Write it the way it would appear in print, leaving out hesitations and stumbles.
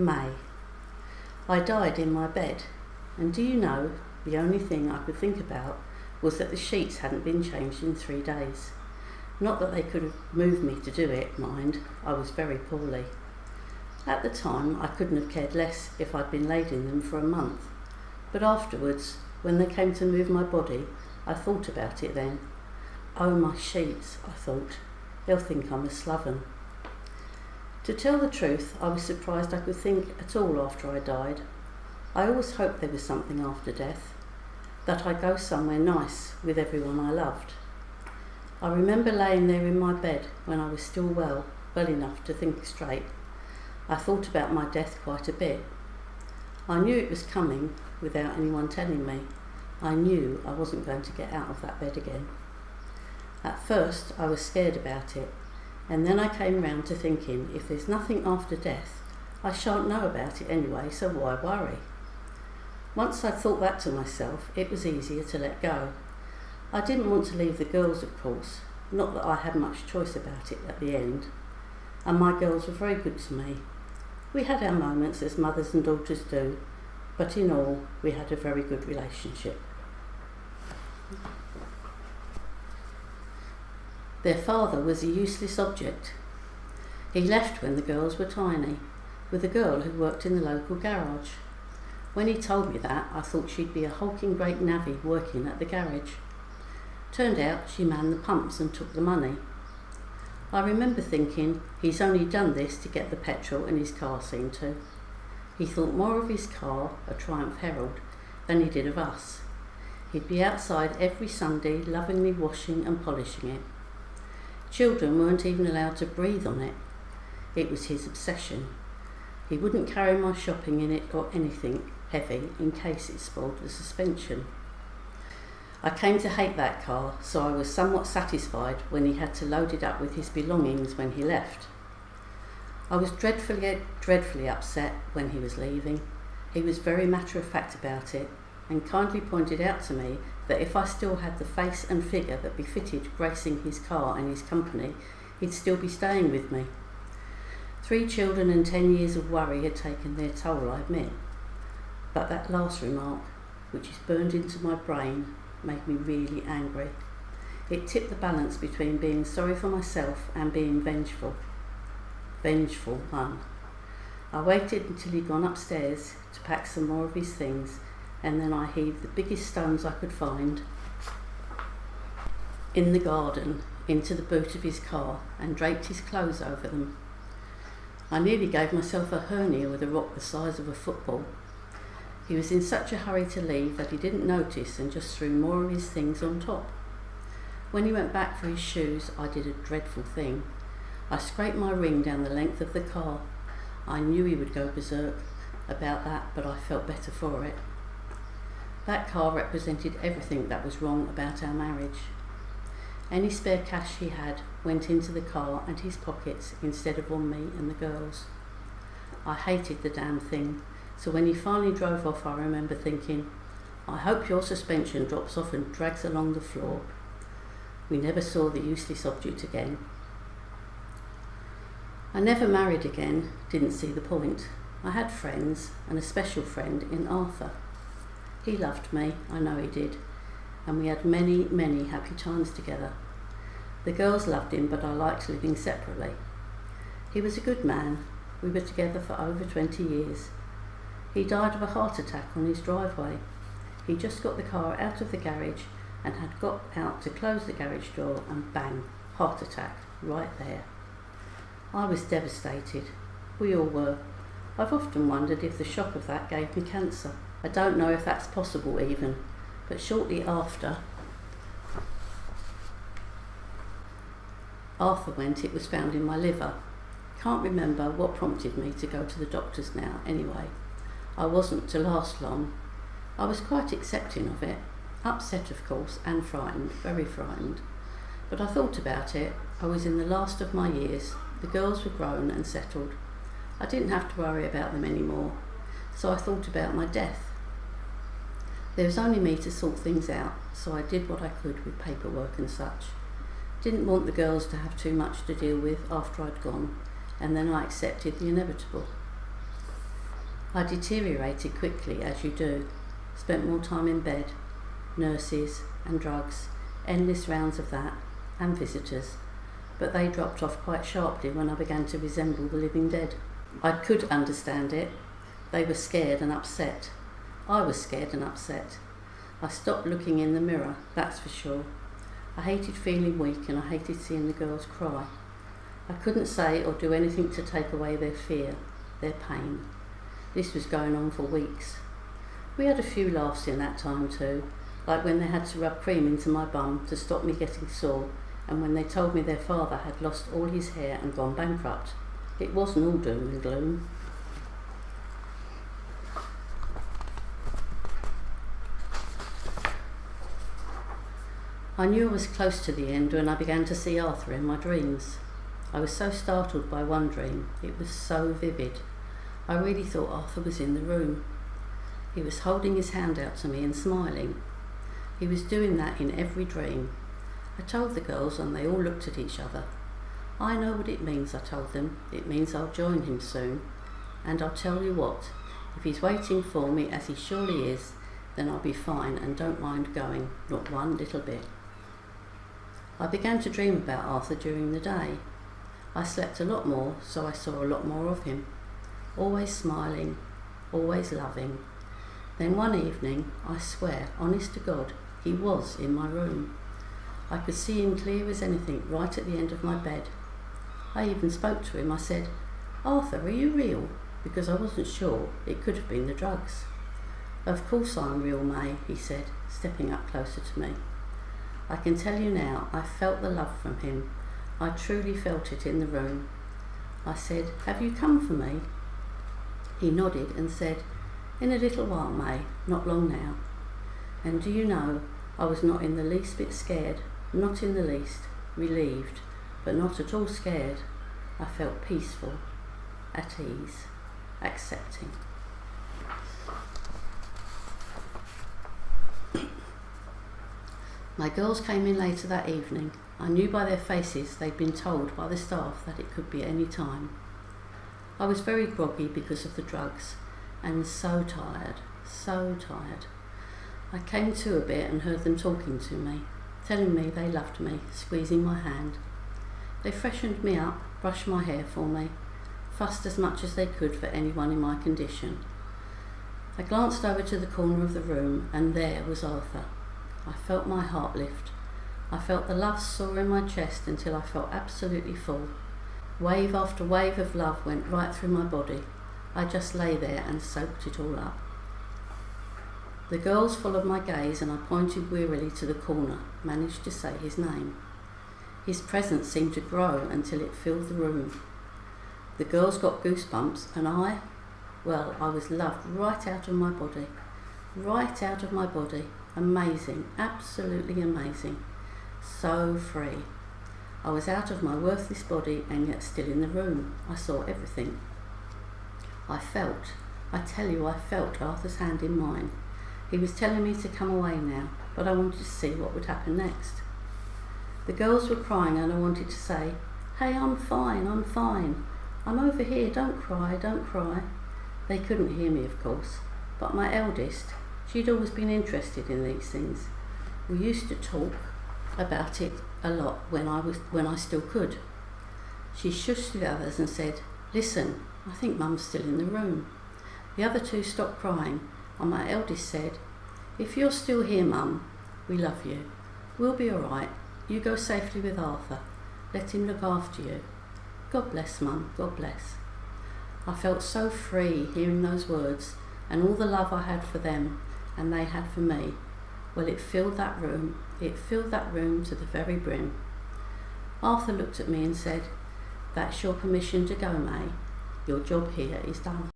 May. I died in my bed, and do you know, the only thing I could think about was that the sheets hadn't been changed in 3 days. Not that they could have moved me to do it, mind, I was very poorly. At the time, I couldn't have cared less if I'd been laid in them for a month, but afterwards, when they came to move my body, I thought about it then. Oh, my sheets, I thought, they'll think I'm a sloven. To tell the truth, I was surprised I could think at all after I died. I always hoped there was something after death, that I'd go somewhere nice with everyone I loved. I remember laying there in my bed when I was still well enough to think straight. I thought about my death quite a bit. I knew it was coming without anyone telling me. I knew I wasn't going to get out of that bed again. At first I was scared about it, and then I came round to thinking, if there's nothing after death, I shan't know about it anyway, so why worry? Once I'd thought that to myself, it was easier to let go. I didn't want to leave the girls, of course, not that I had much choice about it at the end, and my girls were very good to me. We had our moments as mothers and daughters do, but in all, we had a very good relationship. Their father was a useless object. He left when the girls were tiny, with a girl who worked in the local garage. When he told me that, I thought she'd be a hulking great navvy working at the garage. Turned out she manned the pumps and took the money. I remember thinking, he's only done this to get the petrol in his car seen to. He thought more of his car, a Triumph Herald, than he did of us. He'd be outside every Sunday lovingly washing and polishing it. Children weren't even allowed to breathe on it. It was his obsession. He wouldn't carry my shopping in it or anything heavy in case it spoiled the suspension. I came to hate that car, so I was somewhat satisfied when he had to load it up with his belongings when he left. I was dreadfully upset when he was leaving. He was very matter-of-fact about it, and kindly pointed out to me that if I still had the face and figure that befitted gracing his car and his company, he'd still be staying with me. 3 children and 10 years of worry had taken their toll, I admit. But that last remark, which is burned into my brain, made me really angry. It tipped the balance between being sorry for myself and being vengeful. Vengeful one. I waited until he'd gone upstairs to pack some more of his things, and then I heaved the biggest stones I could find in the garden into the boot of his car and draped his clothes over them. I nearly gave myself a hernia with a rock the size of a football. He was in such a hurry to leave that he didn't notice and just threw more of his things on top. When he went back for his shoes, I did a dreadful thing. I scraped my ring down the length of the car. I knew he would go berserk about that, but I felt better for it. That car represented everything that was wrong about our marriage. Any spare cash he had went into the car and his pockets instead of on me and the girls. I hated the damn thing, so when he finally drove off, I remember thinking, I hope your suspension drops off and drags along the floor. We never saw the useless object again. I never married again, didn't see the point. I had friends, and a special friend in Arthur. He loved me, I know he did, and we had many, many happy times together. The girls loved him, but I liked living separately. He was a good man. We were together for over 20 years. He died of a heart attack on his driveway. He just got the car out of the garage and had got out to close the garage door, and bang, heart attack, right there. I was devastated. We all were. I've often wondered if the shock of that gave me cancer. I don't know if that's possible even, but shortly after Arthur went, it was found in my liver. Can't remember what prompted me to go to the doctors now, anyway. I wasn't to last long. I was quite accepting of it, upset of course, and frightened, very frightened. But I thought about it. I was in the last of my years. The girls were grown and settled. I didn't have to worry about them anymore, so I thought about my death. There was only me to sort things out, so I did what I could with paperwork and such. Didn't want the girls to have too much to deal with after I'd gone, and then I accepted the inevitable. I deteriorated quickly, as you do. Spent more time in bed, nurses and drugs, endless rounds of that, and visitors. But they dropped off quite sharply when I began to resemble the living dead. I could understand it. They were scared and upset. I was scared and upset. I stopped looking in the mirror, that's for sure. I hated feeling weak and I hated seeing the girls cry. I couldn't say or do anything to take away their fear, their pain. This was going on for weeks. We had a few laughs in that time too, like when they had to rub cream into my bum to stop me getting sore, and when they told me their father had lost all his hair and gone bankrupt. It wasn't all doom and gloom. I knew I was close to the end when I began to see Arthur in my dreams. I was so startled by one dream, it was so vivid. I really thought Arthur was in the room. He was holding his hand out to me and smiling. He was doing that in every dream. I told the girls and they all looked at each other. I know what it means, I told them. It means I'll join him soon. And I'll tell you what, if he's waiting for me, as he surely is, then I'll be fine and don't mind going, not one little bit. I began to dream about Arthur during the day. I slept a lot more, so I saw a lot more of him. Always smiling, always loving. Then one evening, I swear, honest to God, he was in my room. I could see him clear as anything right at the end of my bed. I even spoke to him. I said, "Arthur, are you real?" Because I wasn't sure. It could have been the drugs. "Of course I'm real, May," he said, stepping up closer to me. I can tell you now, I felt the love from him. I truly felt it in the room. I said, "Have you come for me?" He nodded and said, "In a little while, May, not long now." And do you know, I was not in the least bit scared, not in the least, relieved, but not at all scared. I felt peaceful, at ease, accepting. My girls came in later that evening. I knew by their faces they'd been told by the staff that it could be any time. I was very groggy because of the drugs and so tired, so tired. I came to a bit and heard them talking to me, telling me they loved me, squeezing my hand. They freshened me up, brushed my hair for me, fussed as much as they could for anyone in my condition. I glanced over to the corner of the room and there was Arthur. I felt my heart lift. I felt the love soar in my chest until I felt absolutely full. Wave after wave of love went right through my body. I just lay there and soaked it all up. The girls followed my gaze and I pointed wearily to the corner, managed to say his name. His presence seemed to grow until it filled the room. The girls got goosebumps and I was loved right out of my body. Right out of my body. Amazing, absolutely amazing. So free. I was out of my worthless body and yet still in the room. I saw everything. I felt Arthur's hand in mine. He was telling me to come away now, but I wanted to see what would happen next. The girls were crying and I wanted to say, "Hey, I'm fine. I'm over here, don't cry. They couldn't hear me, of course, but my eldest, she'd always been interested in these things. We used to talk about it a lot when I still could. She shushed the others and said, "Listen, I think Mum's still in the room." The other two stopped crying and my eldest said, "If you're still here, Mum, we love you. We'll be all right. You go safely with Arthur. Let him look after you. God bless, Mum, God bless." I felt so free hearing those words and all the love I had for them and they had for me. Well, it filled that room to the very brim. Arthur looked at me and said, "That's your permission to go, May. Your job here is done."